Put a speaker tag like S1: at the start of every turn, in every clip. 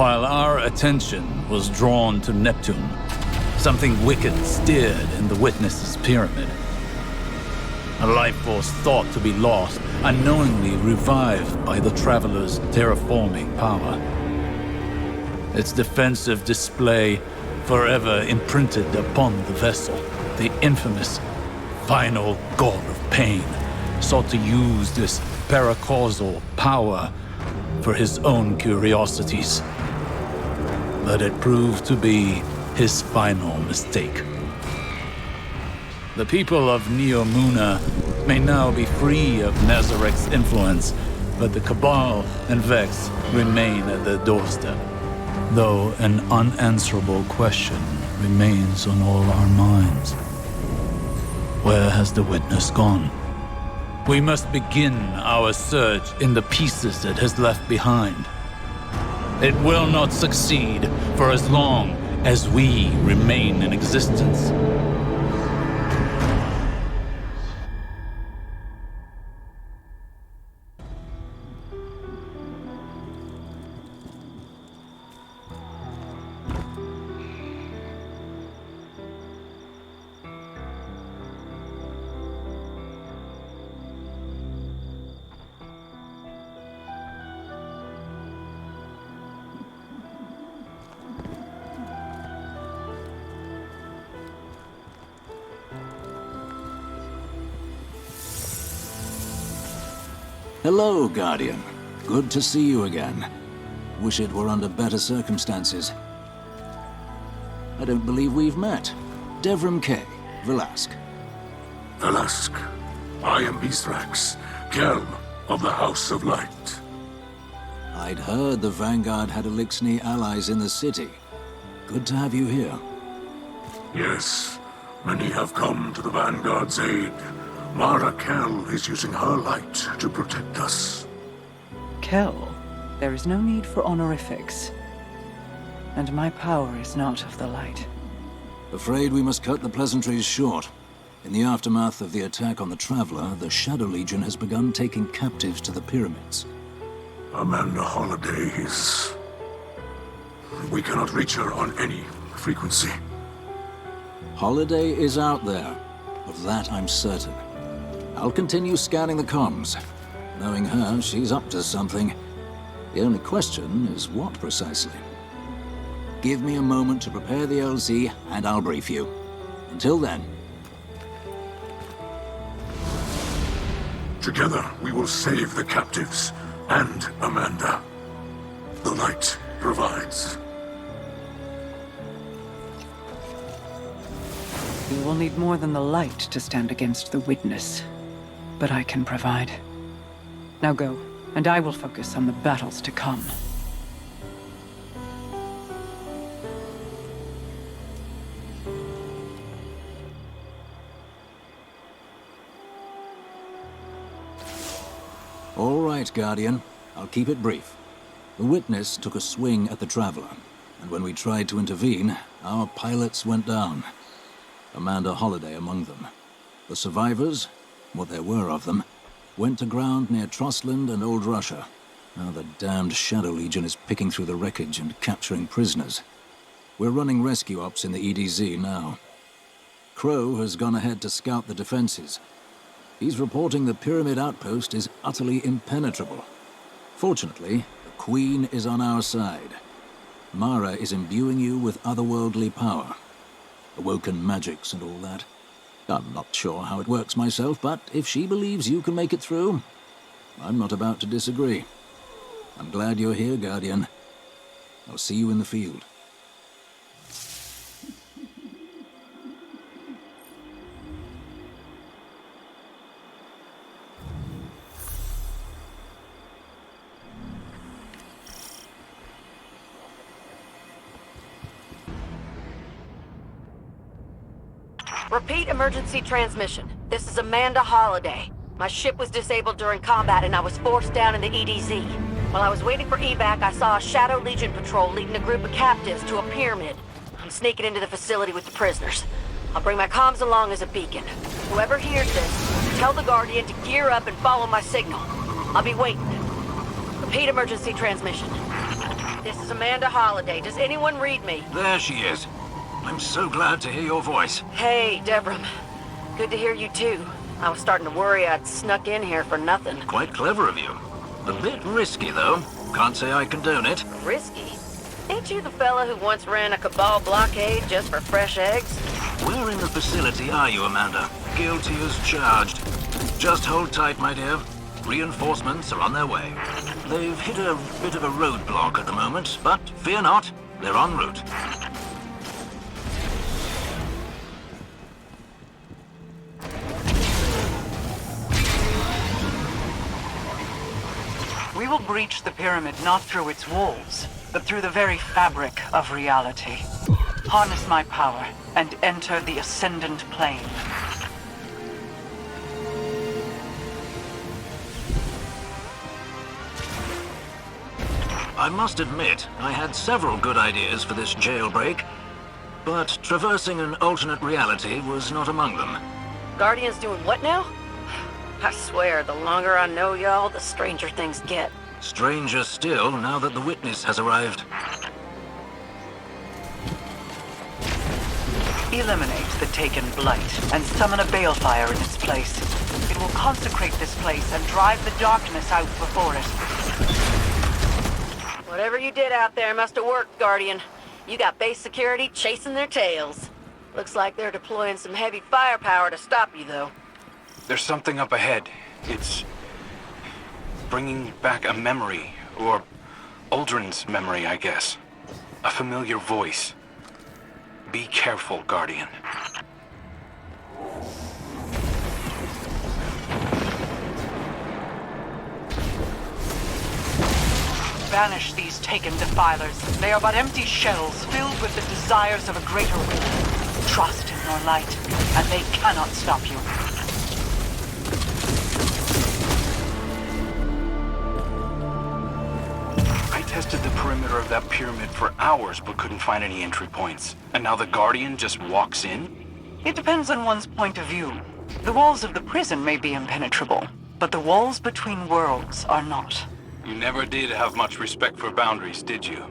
S1: While our attention was drawn to Neptune, something wicked stirred in the Witness's pyramid. A life force thought to be lost, unknowingly revived by the Traveler's terraforming power. Its defensive display forever imprinted upon the vessel. The infamous final god of pain sought to use this paracausal power for his own curiosities. But it proved to be his final mistake. The people of Neomuna may now be free of Nazarek's influence, but the Cabal and Vex remain at their doorstep. Though an unanswerable question remains on all our minds. Where has the Witness gone? We must begin our search in the pieces it has left behind. It will not succeed for as long as we remain in existence.
S2: Hello, Guardian. Good to see you again. Wish it were under better circumstances. I don't believe we've met. Devrim K. Velasque.
S3: Velasque, I am Mithrax, Kelm of the House of Light.
S2: I'd heard the Vanguard had Elixni allies in the city. Good to have you here.
S3: Yes, many have come to the Vanguard's aid. Mara Kell is using her light to protect us.
S4: Kell, there is no need for honorifics. And my power is not of the light.
S2: Afraid we must cut the pleasantries short. In the aftermath of the attack on the Traveler, the Shadow Legion has begun taking captives to the pyramids.
S3: Amanda Holliday is... We cannot reach her on any frequency.
S2: Holliday is out there. Of that I'm certain. I'll continue scanning the comms. Knowing her, she's up to something. The only question is what precisely. Give me a moment to prepare the LZ, and I'll brief you. Until then.
S3: Together, we will save the captives and Amanda. The light provides.
S4: You will need more than the light to stand against the Witness. But I can provide. Now go, and I will focus on the battles to come.
S2: All right, Guardian. I'll keep it brief. The Witness took a swing at the Traveler, and when we tried to intervene, our pilots went down. Amanda Holliday among them. The survivors, what there were of them, went to ground near Trostland and Old Russia. Now the damned Shadow Legion is picking through the wreckage and capturing prisoners. We're running rescue ops in the EDZ now. Crow has gone ahead to scout the defenses. He's reporting the Pyramid outpost is utterly impenetrable. Fortunately, the Queen is on our side. Mara is imbuing you with otherworldly power. Awoken magics and all that. I'm not sure how it works myself, but if she believes you can make it through, I'm not about to disagree. I'm glad you're here, Guardian. I'll see you in the field.
S5: Repeat emergency transmission. This is Amanda Holliday. My ship was disabled during combat and I was forced down in the EDZ. While I was waiting for evac, I saw a Shadow Legion patrol leading a group of captives to a pyramid. I'm sneaking into the facility with the prisoners. I'll bring my comms along as a beacon. Whoever hears this, tell the Guardian to gear up and follow my signal. I'll be waiting. Repeat emergency transmission. This is Amanda Holliday. Does anyone read me?
S2: There she is. I'm so glad to hear your voice.
S5: Hey, Devram. Good to hear you too. I was starting to worry I'd snuck in here for nothing.
S2: Quite clever of you. A bit risky, though. Can't say I condone it.
S5: Risky? Ain't you the fella who once ran a Cabal blockade just for fresh eggs?
S2: Where in the facility are you, Amanda? Guilty as charged. Just hold tight, my dear. Reinforcements are on their way. They've hit a bit of a roadblock at the moment, but fear not, they're en route.
S4: We will breach the pyramid not through its walls, but through the very fabric of reality. Harness my power and enter the Ascendant Plane.
S2: I must admit, I had several good ideas for this jailbreak, but traversing an alternate reality was not among them.
S5: Guardian's doing what now? I swear, the longer I know y'all, the stranger things get.
S2: Stranger still, now that the witness has arrived.
S4: Eliminate the taken blight and summon a balefire in its place. It will consecrate this place and drive the darkness out before it.
S5: Whatever you did out there must have worked, Guardian. You got base security chasing their tails. Looks like they're deploying some heavy firepower to stop you, though.
S6: There's something up ahead. It's bringing back a memory, or Aldrin's memory, I guess. A familiar voice. Be careful, Guardian.
S4: Banish these taken defilers. They are but empty shells filled with the desires of a greater will. Trust in your light, and they cannot stop you.
S6: I tested the perimeter of that pyramid for hours, but couldn't find any entry points. And now the Guardian just walks in?
S4: It depends on one's point of view. The walls of the prison may be impenetrable, but the walls between worlds are not.
S6: You never did have much respect for boundaries, did you?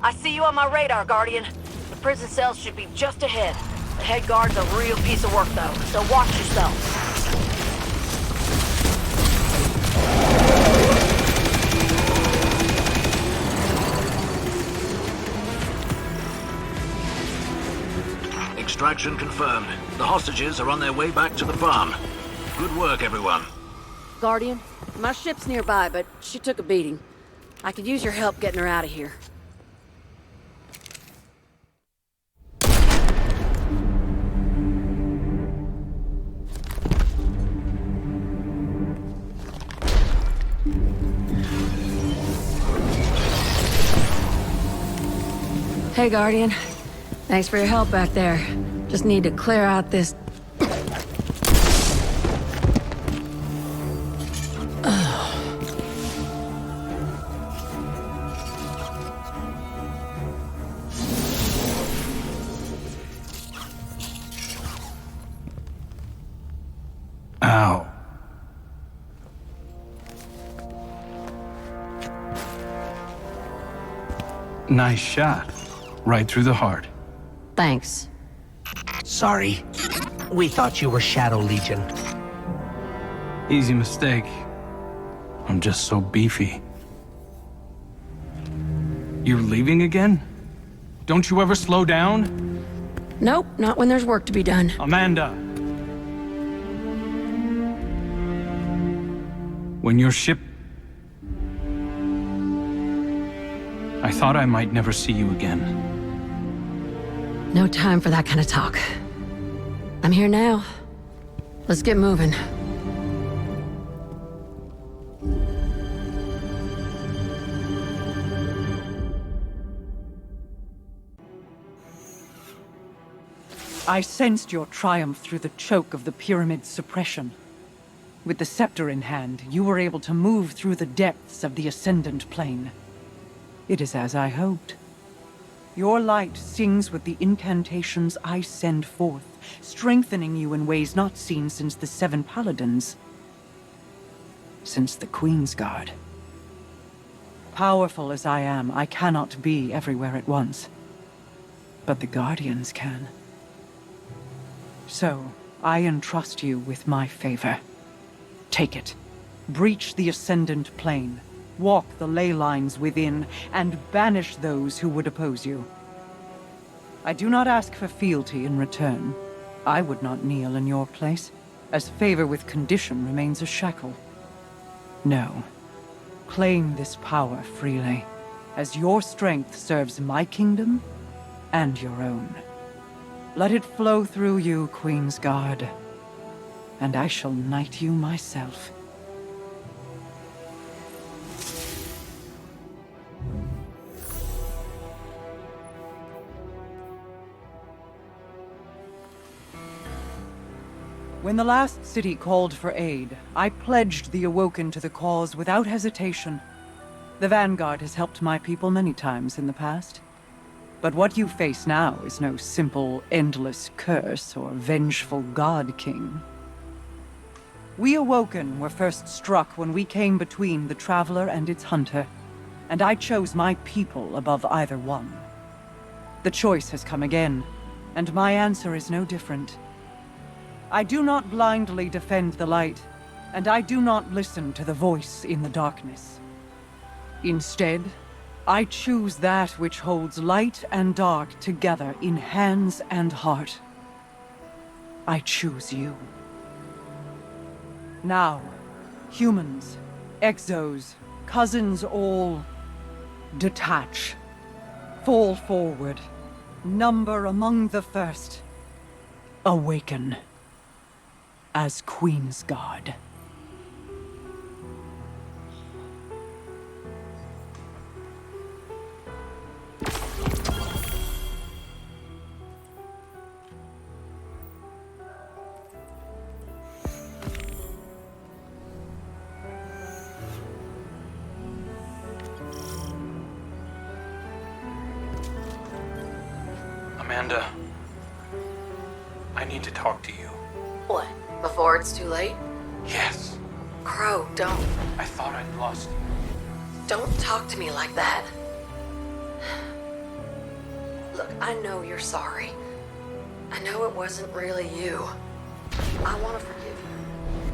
S5: I see you on my radar, Guardian. The prison cells should be just ahead. The head guard's a real piece of work, though, so watch yourself.
S2: Extraction confirmed. The hostages are on their way back to the farm. Good work, everyone.
S7: Guardian, my ship's nearby, but she took a beating. I could use your help getting her out of here. Hey, Guardian. Thanks for your help back there. Just need to clear out this...
S1: Ow. Nice shot. Right through the heart.
S7: Thanks.
S8: Sorry. We thought you were Shadow Legion.
S1: Easy mistake. I'm just so beefy. You're leaving again? Don't you ever slow down?
S7: Nope, not when there's work to be done.
S1: Amanda! When your ship... I thought I might never see you again.
S7: No time for that kind of talk. I'm here now. Let's get moving.
S4: I sensed your triumph through the choke of the pyramid's suppression. With the scepter in hand, you were able to move through the depths of the Ascendant Plane. It is as I hoped. Your light sings with the incantations I send forth, strengthening you in ways not seen since the Seven Paladins. Since the Queen's Guard. Powerful as I am, I cannot be everywhere at once. But the Guardians can. So, I entrust you with my favor. Take it. Breach the Ascendant Plane. Walk the ley lines within, and banish those who would oppose you. I do not ask for fealty in return. I would not kneel in your place, as favor with condition remains a shackle. No. Claim this power freely, as your strength serves my kingdom and your own. Let it flow through you, Queen's Guard, and I shall knight you myself. When the last city called for aid, I pledged the Awoken to the cause without hesitation. The Vanguard has helped my people many times in the past. But what you face now is no simple, endless curse or vengeful God King. We Awoken were first struck when we came between the Traveler and its Hunter, and I chose my people above either one. The choice has come again, and my answer is no different. I do not blindly defend the light, and I do not listen to the voice in the darkness. Instead, I choose that which holds light and dark together in hands and heart. I choose you. Now, humans, exos, cousins all, detach. Fall forward. Number among the first. Awaken. As Queen's Guard.
S6: Amanda, I need to talk to you.
S7: What? Before it's too late?
S6: Yes.
S7: Crow, don't.
S6: I thought I'd lost you.
S7: Don't talk to me like that. Look, I know you're sorry. I know it wasn't really you. I want to forgive you.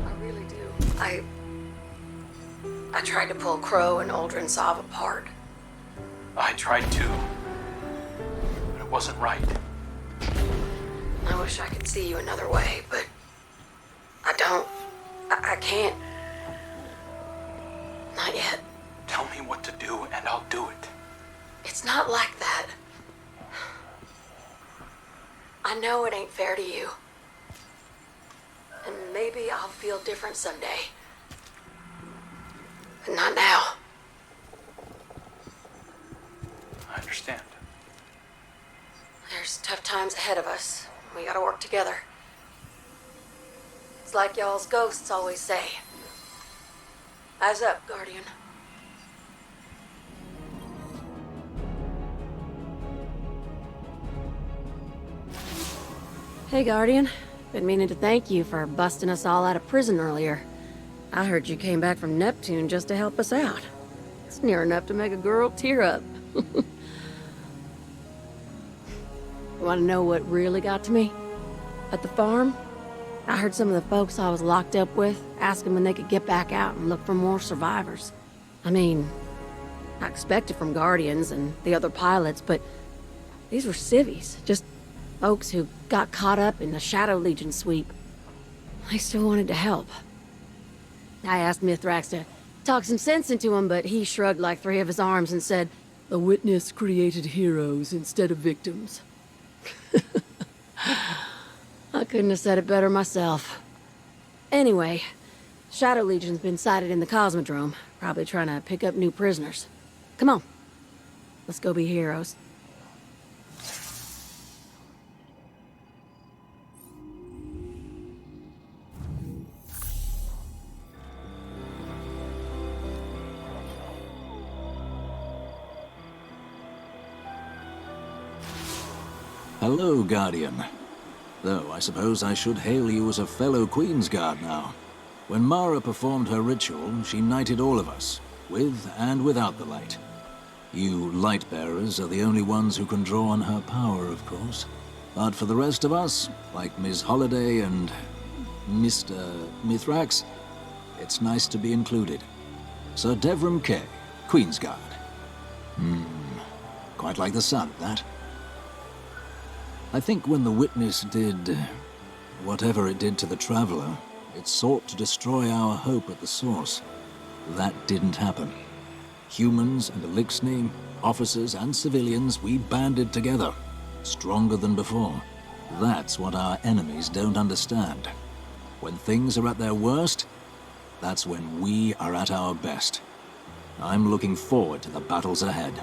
S7: I really do. I tried to pull Crow and Uldren Sov apart.
S6: I tried to, but it wasn't right.
S7: I wish I could see you another way, but I don't. I can't. Not yet.
S6: Tell me what to do and I'll do it.
S7: It's not like that. I know it ain't fair to you. And maybe I'll feel different someday. But not now.
S6: I understand.
S7: There's tough times ahead of us. We gotta work together. It's like y'all's ghosts always say. Eyes up, Guardian. Hey, Guardian. Been meaning to thank you for busting us all out of prison earlier. I heard you came back from Neptune just to help us out. It's near enough to make a girl tear up. You want to know what really got to me? At the farm, I heard some of the folks I was locked up with asking when they could get back out and look for more survivors. I mean, I expected from Guardians and the other pilots, but these were civvies, just folks who got caught up in the Shadow Legion sweep. I still wanted to help. I asked Mithrax to talk some sense into him, but he shrugged like three of his arms and said, "The witness created heroes instead of victims." I couldn't have said it better myself. Anyway, Shadow Legion's been sighted in the Cosmodrome, probably trying to pick up new prisoners. Come on. Let's go be heroes.
S2: Hello, Guardian. Though I suppose I should hail you as a fellow Queen's Guard now. When Mara performed her ritual, she knighted all of us, with and without the light. You light-bearers are the only ones who can draw on her power, of course. But for the rest of us, like Ms. Holliday and Mr. Mithrax, it's nice to be included. Sir Devram Kay, Queen's Guard. Quite like the sound of that. I think when the Witness did whatever it did to the Traveler, it sought to destroy our hope at the source. That didn't happen. Humans and Elixni, officers and civilians, we banded together, stronger than before. That's what our enemies don't understand. When things are at their worst, that's when we are at our best. I'm looking forward to the battles ahead.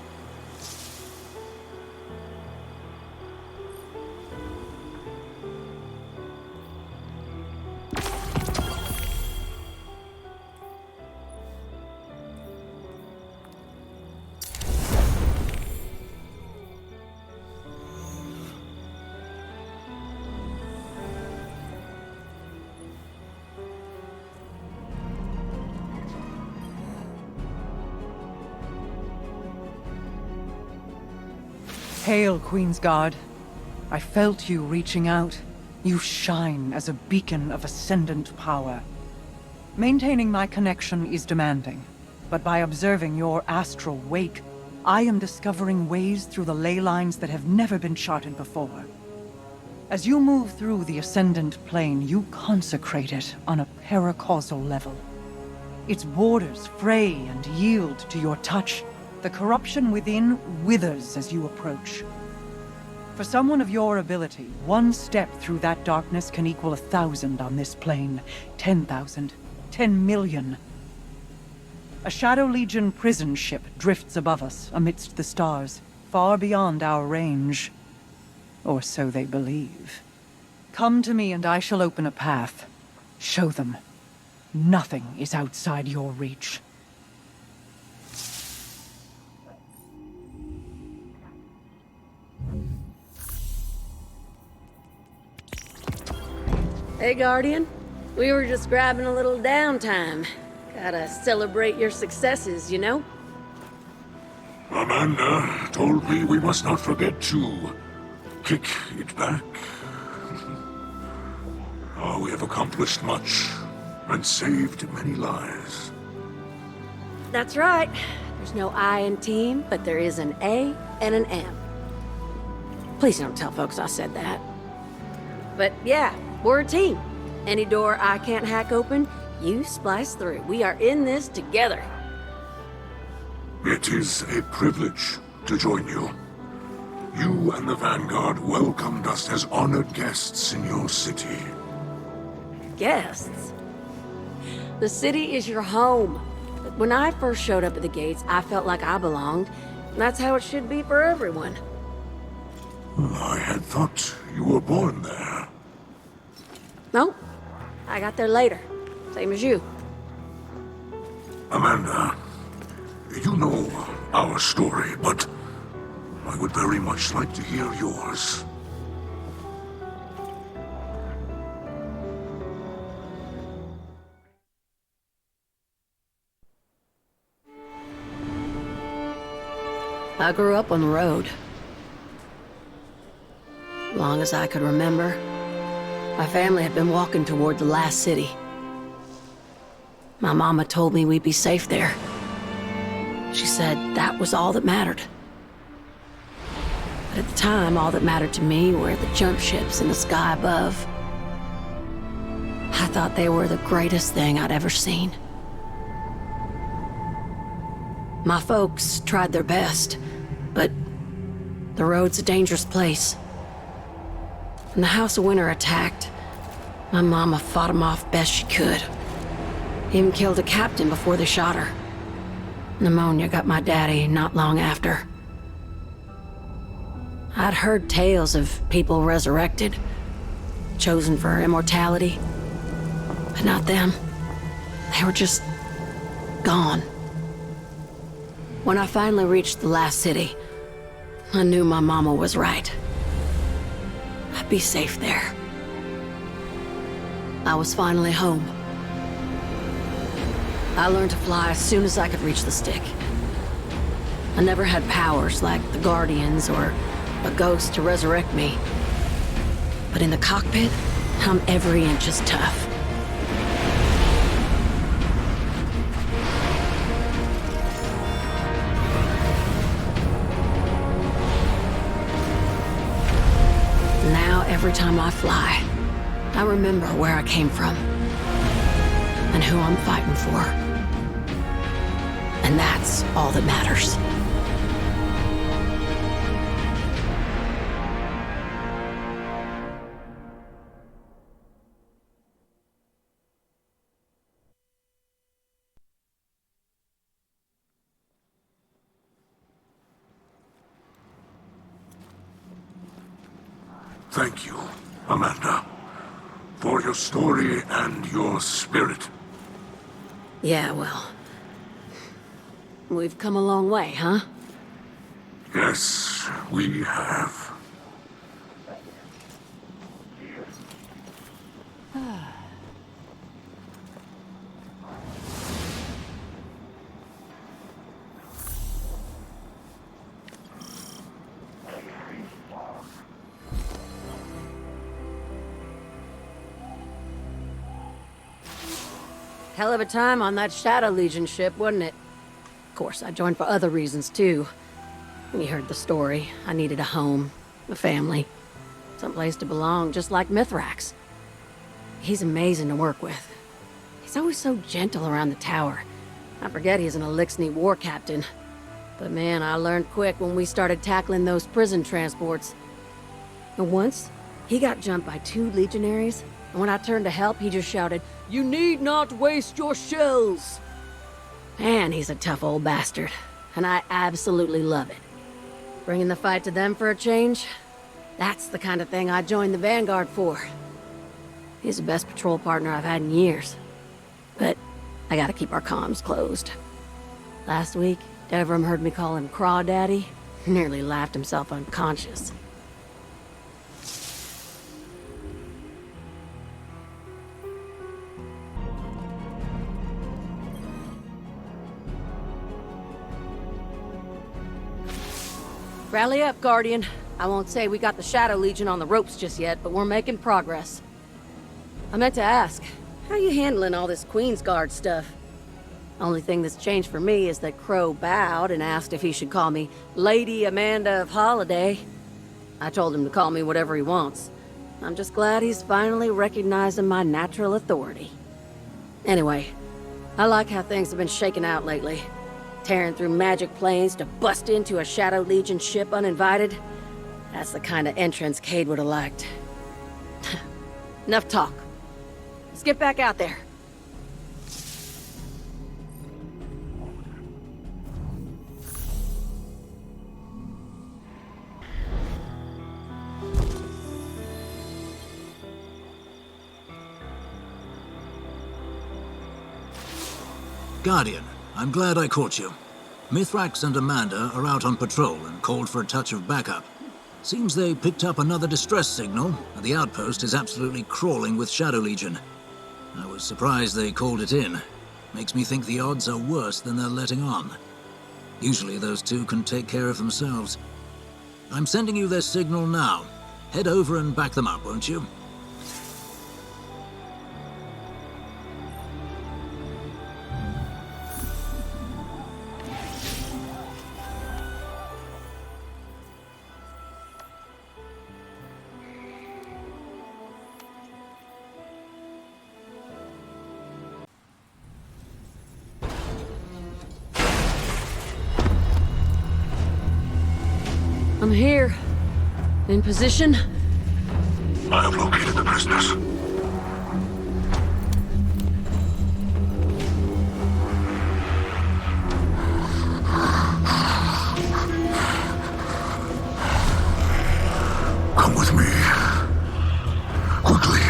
S4: Hail, Queen's Guard. I felt you reaching out. You shine as a beacon of ascendant power. Maintaining my connection is demanding, but by observing your astral wake, I am discovering ways through the ley lines that have never been charted before. As you move through the ascendant plane, you consecrate it on a paracausal level. Its borders fray and yield to your touch. The corruption within withers as you approach. For someone of your ability, one step through that darkness can equal 1,000 on this plane. 10,000. 10 million. A Shadow Legion prison ship drifts above us amidst the stars, far beyond our range. Or so they believe. Come to me and I shall open a path. Show them. Nothing is outside your reach.
S7: Hey, Guardian. We were just grabbing a little downtime. Gotta celebrate your successes, you know?
S3: Amanda told me we must not forget to kick it back. We have accomplished much and saved many lives.
S7: That's right. There's no I in team, but there is an A and an M. Please don't tell folks I said that. But yeah, we're a team. Any door I can't hack open, you splice through. We are in this together.
S3: It is a privilege to join you. You and the Vanguard welcomed us as honored guests in your city.
S7: Guests? The city is your home. When I first showed up at the gates, I felt like I belonged. That's how it should be for everyone.
S3: I had thought you were born there.
S7: Nope. I got there later. Same as you.
S3: Amanda, you know our story, but I would very much like to hear yours.
S7: I grew up on the road. Long as I could remember, my family had been walking toward the last city. My mama told me we'd be safe there. She said that was all that mattered. But at the time, all that mattered to me were the jump ships in the sky above. I thought they were the greatest thing I'd ever seen. My folks tried their best, but the road's a dangerous place. When the House of Winter attacked, my mama fought them off best she could. Even killed a captain before they shot her. Pneumonia got my daddy not long after. I'd heard tales of people resurrected, chosen for immortality, but not them. They were just gone. When I finally reached the last city, I knew my mama was right. be safe there. I was finally home. I learned to fly as soon as I could reach the stick. I never had powers like the Guardians or a ghost to resurrect me. But in the cockpit, I'm every inch as tough. Now, every time I fly, I remember where I came from and who I'm fighting for. And that's all that matters.
S3: Thank you, Amanda, for your story and your spirit.
S7: Yeah, well, we've come a long way, huh?
S3: Yes, we have.
S7: Hell of a time on that Shadow Legion ship, wasn't it? Of course, I joined for other reasons, too. You heard the story. I needed a home, a family, someplace to belong, just like Mithrax. He's amazing to work with. He's always so gentle around the tower. I forget he's an Elixni war captain. But man, I learned quick when we started tackling those prison transports. And once, he got jumped by 2 legionaries, and when I turned to help, he just shouted, "You need not waste your shells!" Man, he's a tough old bastard, and I absolutely love it. Bringing the fight to them for a change? That's the kind of thing I joined the Vanguard for. He's the best patrol partner I've had in years. But I gotta keep our comms closed. Last week, Devram heard me call him Crawdaddy, nearly laughed himself unconscious. Rally up, Guardian. I won't say we got the Shadow Legion on the ropes just yet, but we're making progress. I meant to ask, how you handling all this Queensguard stuff? Only thing that's changed for me is that Crow bowed and asked if he should call me Lady Amanda of Holiday. I told him to call me whatever he wants. I'm just glad he's finally recognizing my natural authority. Anyway, I like how things have been shaking out lately. Tearing through magic planes to bust into a Shadow Legion ship uninvited. That's the kind of entrance Cade would have liked. Enough talk. Let's get back out there.
S2: Guardian, I'm glad I caught you. Mithrax and Amanda are out on patrol and called for a touch of backup. Seems they picked up another distress signal, and the outpost is absolutely crawling with Shadow Legion. I was surprised they called it in. Makes me think the odds are worse than they're letting on. Usually those two can take care of themselves. I'm sending you their signal now. Head over and back them up, won't you?
S7: I'm here. In position.
S3: I have located the prisoners. Come with me. Quickly.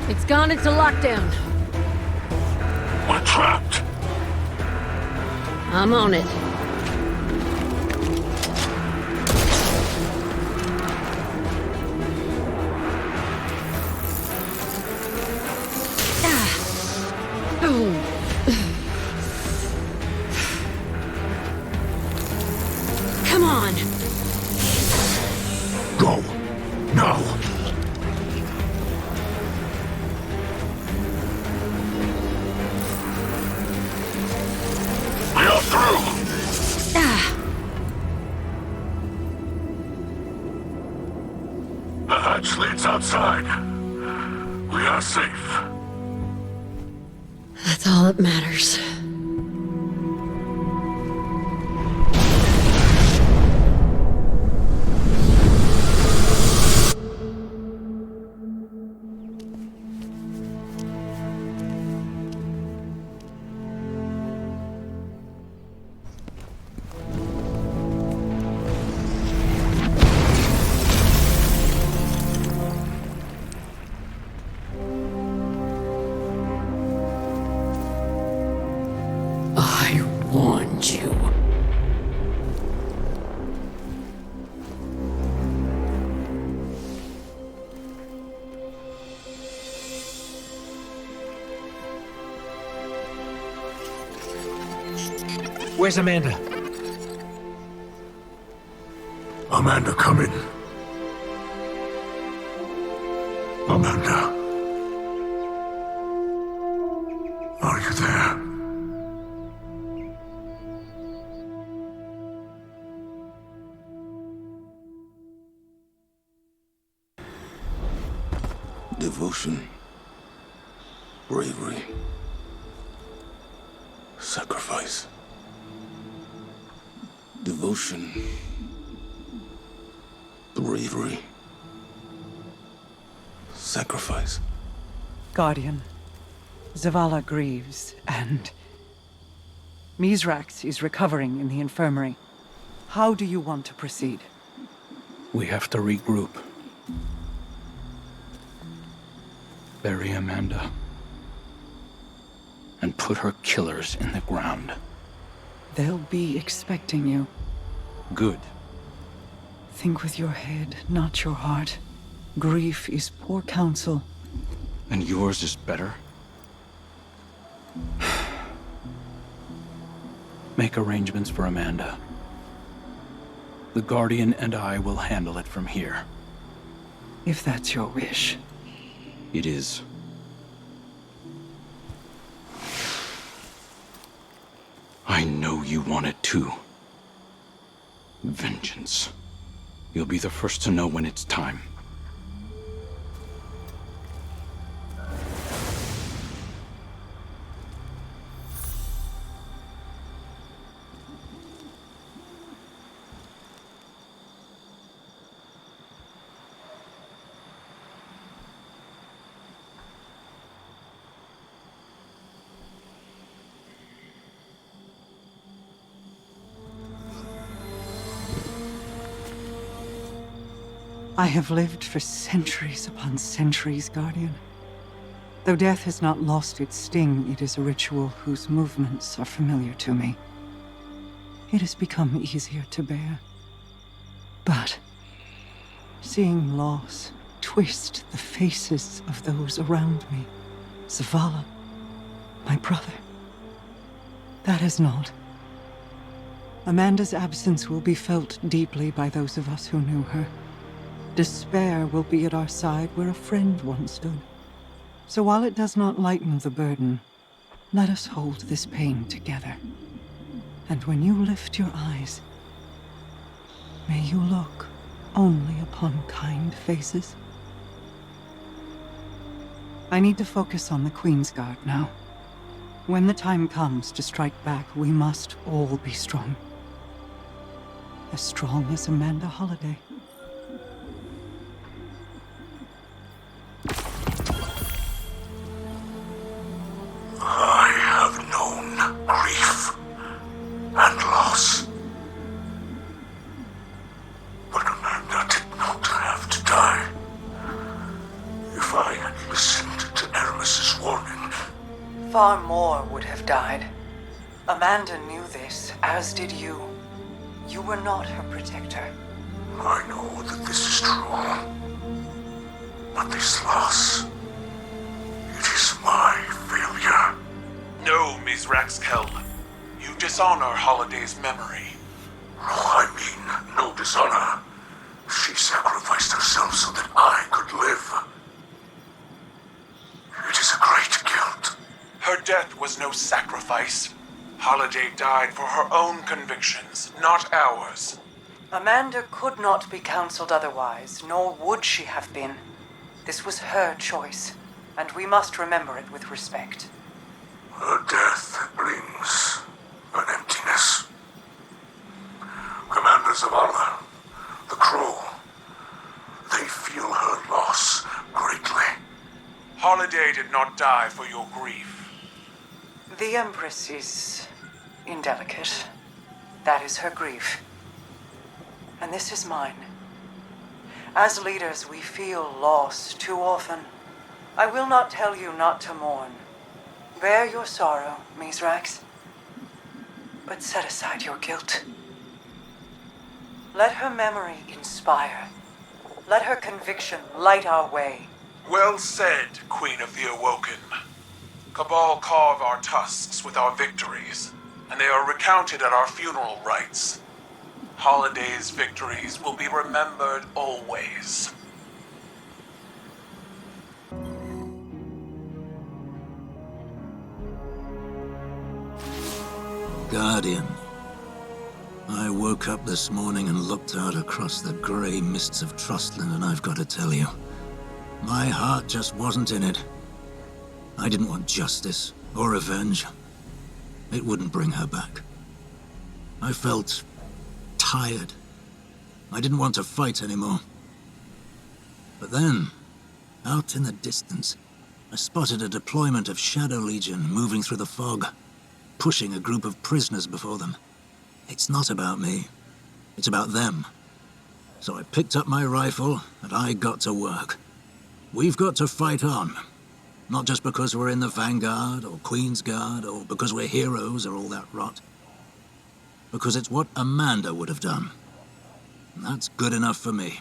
S7: It's gone into lockdown.
S3: We're trapped.
S7: I'm on it. Come on.
S3: Go. Now. We are through. The hatch leads outside. We are safe.
S7: That's all that matters. I warned you.
S8: Where's Amanda?
S3: Amanda, come in. Amanda. Are you there? Devotion, bravery, sacrifice. Devotion, bravery, sacrifice.
S4: Guardian, Zavala grieves, and Mizrax is recovering in the infirmary. How do you want to proceed?
S6: We have to regroup. Bury Amanda. And put her killers in the ground.
S4: They'll be expecting you.
S6: Good.
S4: Think with your head, not your heart. Grief is poor counsel.
S6: And yours is better? Make arrangements for Amanda. The Guardian and I will handle it from here.
S4: If that's your wish.
S6: It is. I know you want it too. Vengeance. You'll be the first to know when it's time.
S4: I have lived for centuries upon centuries, Guardian. Though death has not lost its sting, it is a ritual whose movements are familiar to me. It has become easier to bear. But seeing loss twist the faces of those around me, Zavala, my brother, that is not. Amanda's absence will be felt deeply by those of us who knew her. Despair will be at our side where a friend once stood. So while it does not lighten the burden, let us hold this pain together. And when you lift your eyes, may you look only upon kind faces. I need to focus on the Queen's Guard now. When the time comes to strike back, we must all be strong. As strong as Amanda Holliday.
S3: I have known grief and loss. But Amanda did not have to die. If I had listened to Eramis's warning,
S4: Far more would have died. Amanda knew this, as did you. You were not her protector.
S3: I know that this is true. But this loss, it is my failure.
S9: No, Ms. Raxkel. You dishonor Holiday's memory.
S3: No, I mean no dishonor. She sacrificed herself so that I could live. It is a great guilt.
S9: Her death was no sacrifice. Holiday died for her own convictions, not ours.
S4: Amanda could not be counseled otherwise, nor would she have been. This was her choice, and we must remember it with respect.
S3: Her death brings an emptiness. Commanders of honor, the crew, they feel her loss greatly.
S9: Holiday did not die for your grief.
S4: The Empress is indelicate. That is her grief. And this is mine. As leaders, we feel loss too often. I will not tell you not to mourn. Bear your sorrow, Mizrax. But set aside your guilt. Let her memory inspire. Let her conviction light our way.
S9: Well said, Queen of the Awoken. Cabal carve our tusks with our victories, and they are recounted at our funeral rites. Holiday's victories will be remembered always.
S2: Guardian. I woke up this morning and looked out across the grey mists of Trustland, and I've got to tell you, my heart just wasn't in it. I didn't want justice or revenge. It wouldn't bring her back. I felt tired. I didn't want to fight anymore. But then, out in the distance, I spotted a deployment of Shadow Legion moving through the fog, pushing a group of prisoners before them. It's not about me. It's about them. So I picked up my rifle, and I got to work. We've got to fight on. Not just because we're in the Vanguard, or Queen's Guard, or because we're heroes, or all that rot. Because it's what Amanda would have done. And that's good enough for me.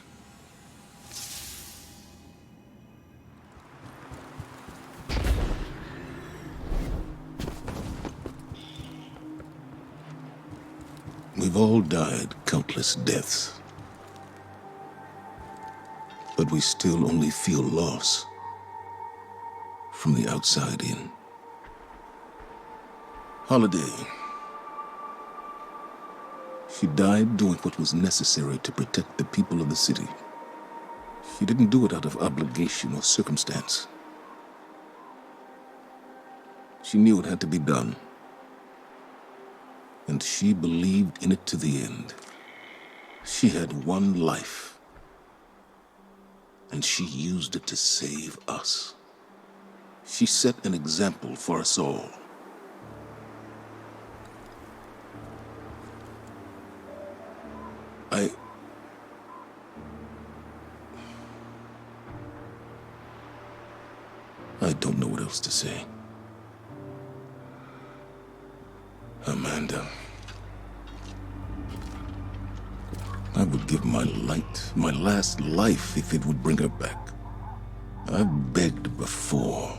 S3: We've all died countless deaths. But we still only feel loss from the outside in. Holiday. She died doing what was necessary to protect the people of the city. She didn't do it out of obligation or circumstance. She knew it had to be done. And she believed in it to the end. She had one life. And she used it to save us. She set an example for us all. I don't know what else to say. Amanda. I would give my light, my last life, if it would bring her back. I've begged before.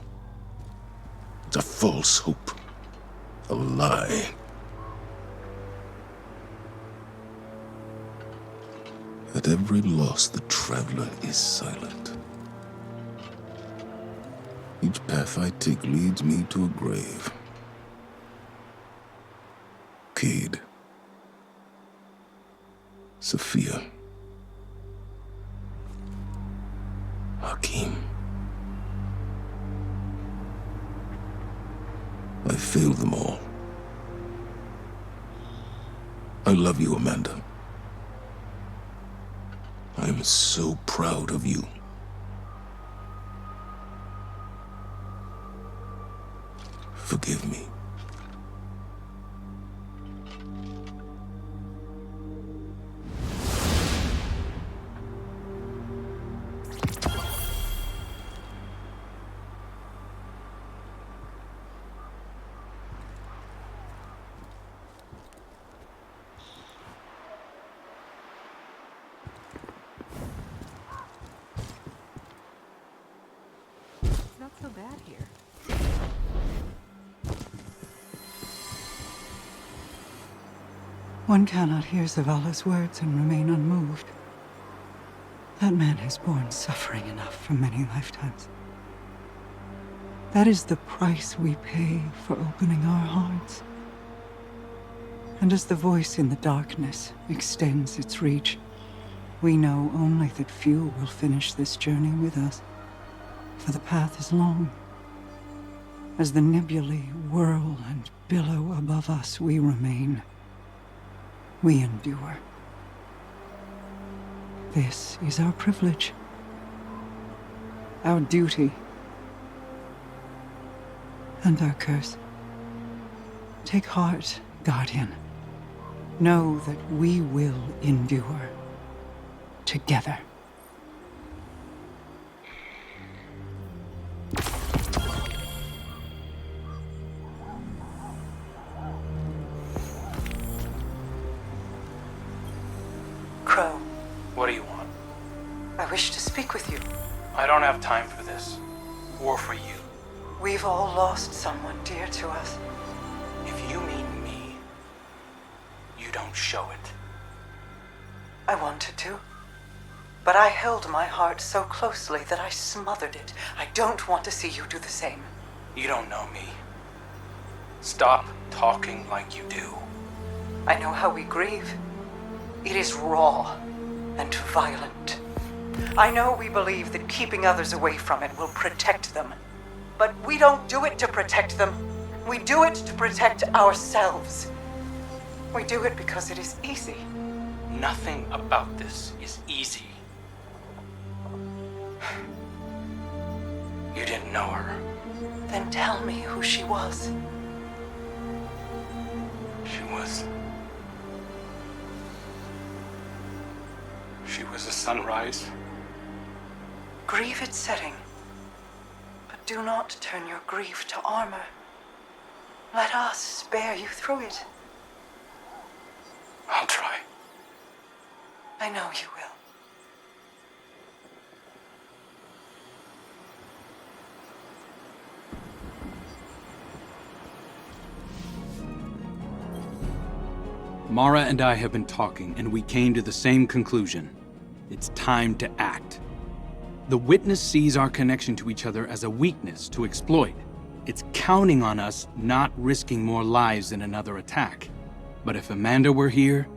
S3: It's a false hope. A lie. At every loss, the traveler is silent. Each path I take leads me to a grave. Cade. Sophia. Hakim. I failed them all. I love you, Amanda. I'm so proud of you. Forgive me.
S7: bad here.
S4: One cannot hear Zavala's words and remain unmoved. That man has borne suffering enough for many lifetimes. That is the price we pay for opening our hearts. And as the voice in the darkness extends its reach, we know only that few will finish this journey with us, for the path is long. As the nebulae whirl and billow above us, we remain. We endure. This is our privilege, our duty, and our curse. Take heart, Guardian. Know that we will endure together. Crow.
S6: What do you want?
S4: I wish to speak with you.
S6: I don't have time for this. Or for you.
S4: We've all lost someone dear to us.
S6: If you mean me, you don't show it.
S4: I wanted to, but I held my heart so closely that I smothered it. I don't want to see you do the same.
S6: You don't know me. Stop talking like you do.
S4: I know how we grieve. It is raw and violent. I know we believe that keeping others away from it will protect them. But we don't do it to protect them. We do it to protect ourselves. We do it because it is easy.
S6: Nothing about this is easy. You didn't know her.
S4: Then tell me who she was.
S6: She was a sunrise.
S4: Grieve its setting, but do not turn your grief to armor. Let us spare you through it.
S6: I'll try.
S4: I know you will.
S6: Mara and I have been talking, and we came to the same conclusion. It's time to act. The witness sees our connection to each other as a weakness to exploit. It's counting on us not risking more lives in another attack. But if Amanda were here,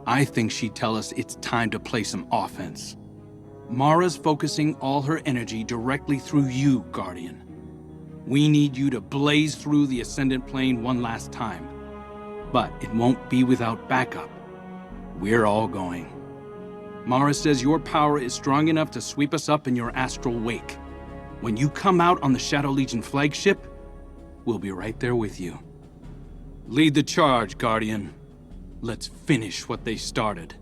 S6: I think she'd tell us it's time to play some offense. Mara's focusing all her energy directly through you, Guardian. We need you to blaze through the Ascendant Plane one last time. But it won't be without backup. We're all going. Mara says your power is strong enough to sweep us up in your astral wake. When you come out on the Shadow Legion flagship, we'll be right there with you. Lead the charge, Guardian. Let's finish what they started.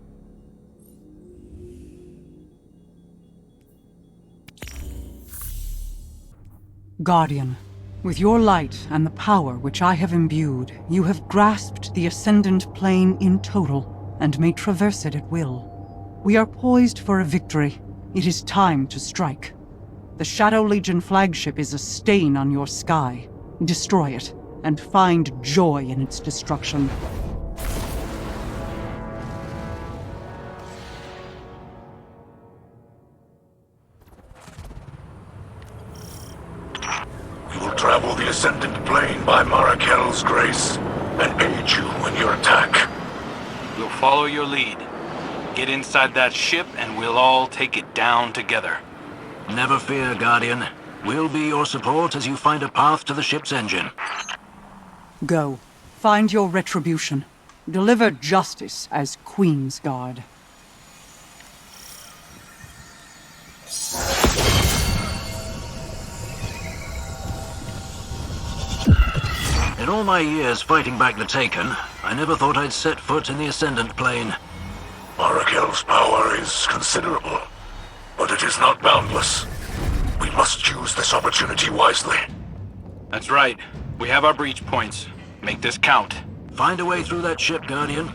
S4: Guardian, with your light and the power which I have imbued, you have grasped the Ascendant Plane in total and may traverse it at will. We are poised for a victory. It is time to strike. The Shadow Legion flagship is a stain on your sky. Destroy it, and find joy in its destruction.
S3: We will travel the Ascendant Plane by Marakel's grace, and aid you in your attack.
S6: We'll follow your lead. Get inside that ship and we'll all take it down together.
S2: Never fear, Guardian. We'll be your support as you find a path to the ship's engine.
S4: Go. Find your retribution. Deliver justice as Queen's Guard.
S2: In all my years fighting back the Taken, I never thought I'd set foot in the Ascendant Plane.
S3: Marakel's power is considerable, but it is not boundless. We must use this opportunity wisely.
S6: That's right. We have our breach points. Make this count.
S2: Find a way through that ship, Guardian.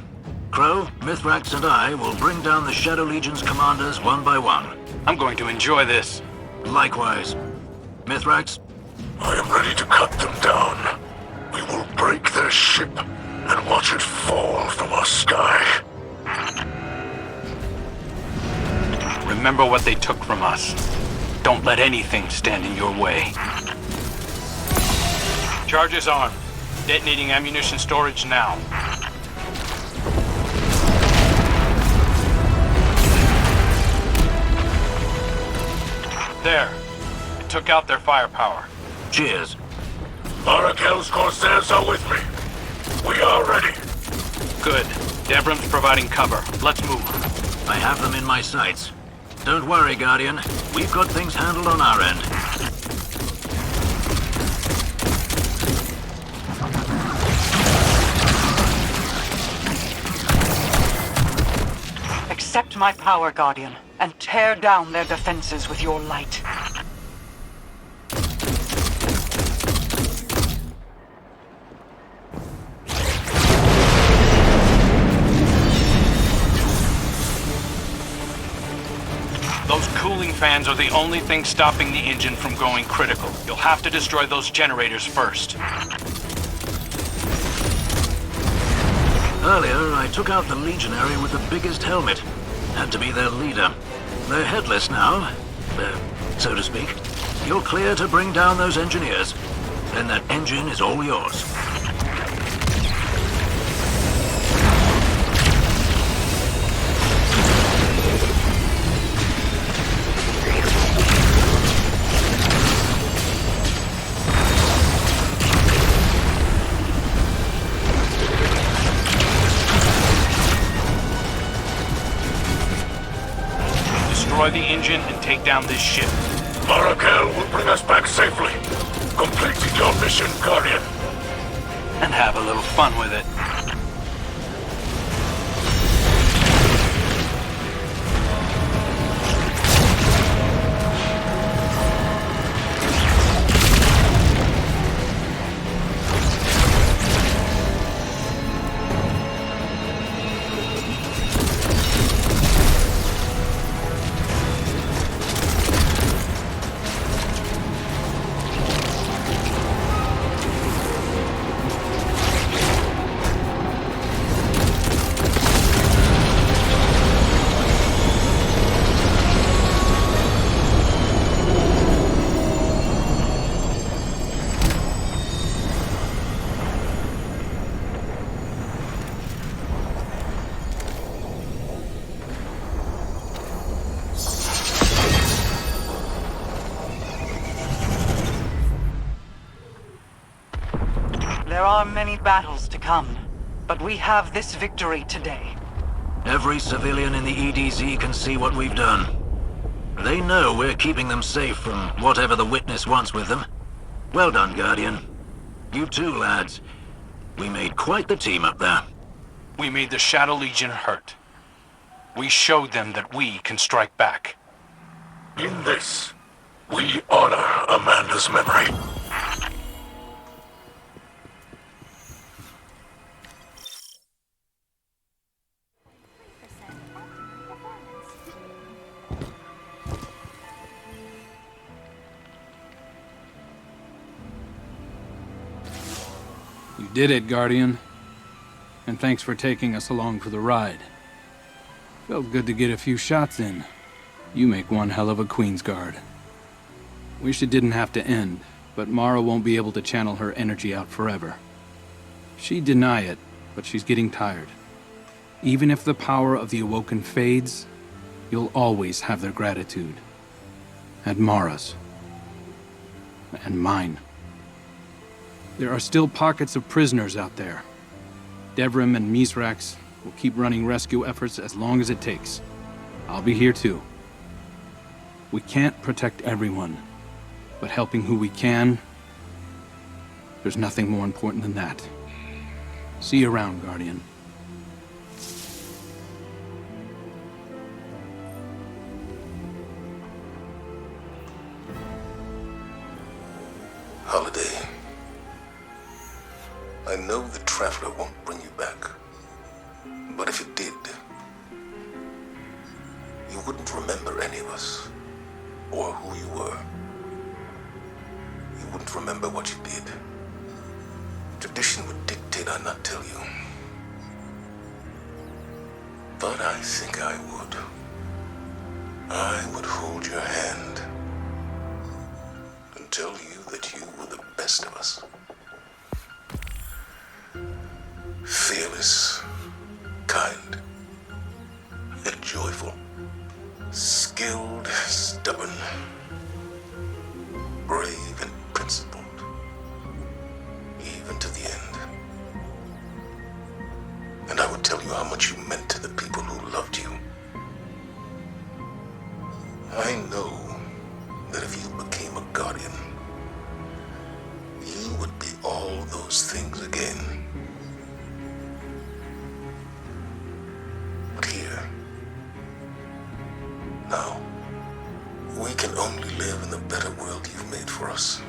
S2: Crow, Mithrax, and I will bring down the Shadow Legion's commanders one by one.
S6: I'm going to enjoy this.
S2: Likewise. Mithrax,
S3: I am ready to cut them down. We will break their ship and watch it fall from our sky.
S6: Remember what they took from us. Don't let anything stand in your way. Charges on. Detonating ammunition storage now. There. It took out their firepower.
S2: Cheers.
S3: Marakel's Corsairs are with me. We are ready.
S6: Good. Devrim's providing cover. Let's move.
S2: I have them in my sights. Don't worry, Guardian. We've got things handled on our end.
S4: Accept my power, Guardian, and tear down their defenses with your light.
S6: Those cooling fans are the only thing stopping the engine from going critical. You'll have to destroy those generators first.
S2: Earlier, I took out the Legionary with the biggest helmet. Had to be their leader. They're headless now, so to speak. You're clear to bring down those engineers. Then that engine is all yours.
S6: Destroy the engine and take down this ship.
S3: Marakel will bring us back safely. Completing your mission, Guardian.
S6: And have a little fun with it.
S4: There are many battles to come, but we have this victory today.
S2: Every civilian in the EDZ can see what we've done. They know we're keeping them safe from whatever the Witness wants with them. Well done, Guardian. You too, lads. We made quite the team up there.
S6: We made the Shadow Legion hurt. We showed them that we can strike back.
S3: In this, we honor Amanda's memory.
S10: You did it, Guardian. And thanks for taking us along for the ride. Felt good to get a few shots in. You make one hell of a Queen's Guard. Wish it didn't have to end, but Mara won't be able to channel her energy out forever. She'd deny it, but she's getting tired. Even if the power of the Awoken fades, you'll always have their gratitude. And Mara's. And mine. There are still pockets of prisoners out there. Devrim and Mizrax will keep running rescue efforts as long as it takes. I'll be here too. We can't protect everyone, but helping who we can, there's nothing more important than that. See you around, Guardian.
S3: Holiday. I know the Traveler won't bring you back. But if it did, you wouldn't remember any of us, or who you were. You wouldn't might remember what you did. Tradition would dictate I not tell you. But I think I would. I would hold your hand and tell you that you were the best of us. Fearless, kind, and joyful. Skilled, stubborn, brave, and principled. Even to the end. And I would tell you how much you meant to the people who loved you. I know that if you became a guardian, you would be all those things again. But here, now, we can only live in the better world you've made for us.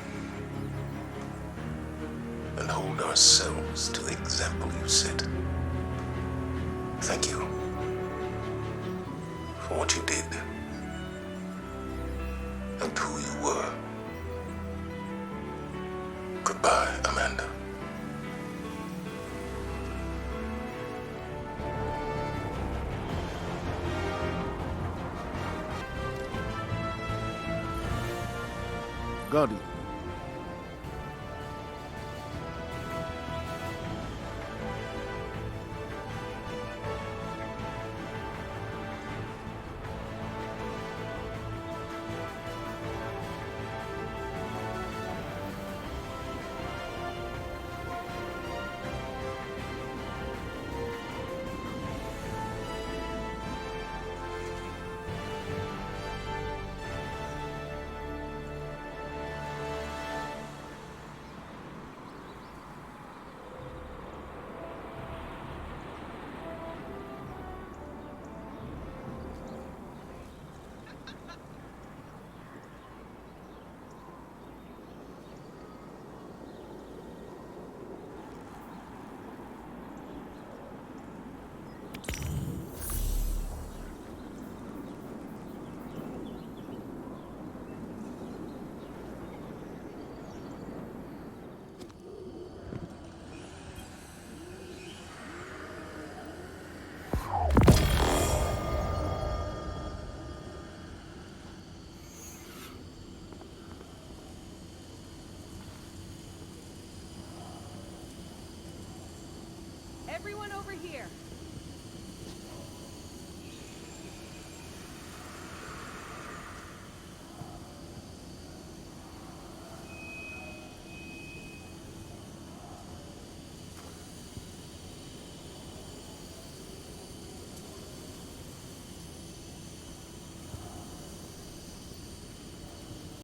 S3: And hold ourselves to the example you set. Thank you for what you did and who you were. Goodbye, Amanda.
S11: Guardian.
S4: Everyone over here.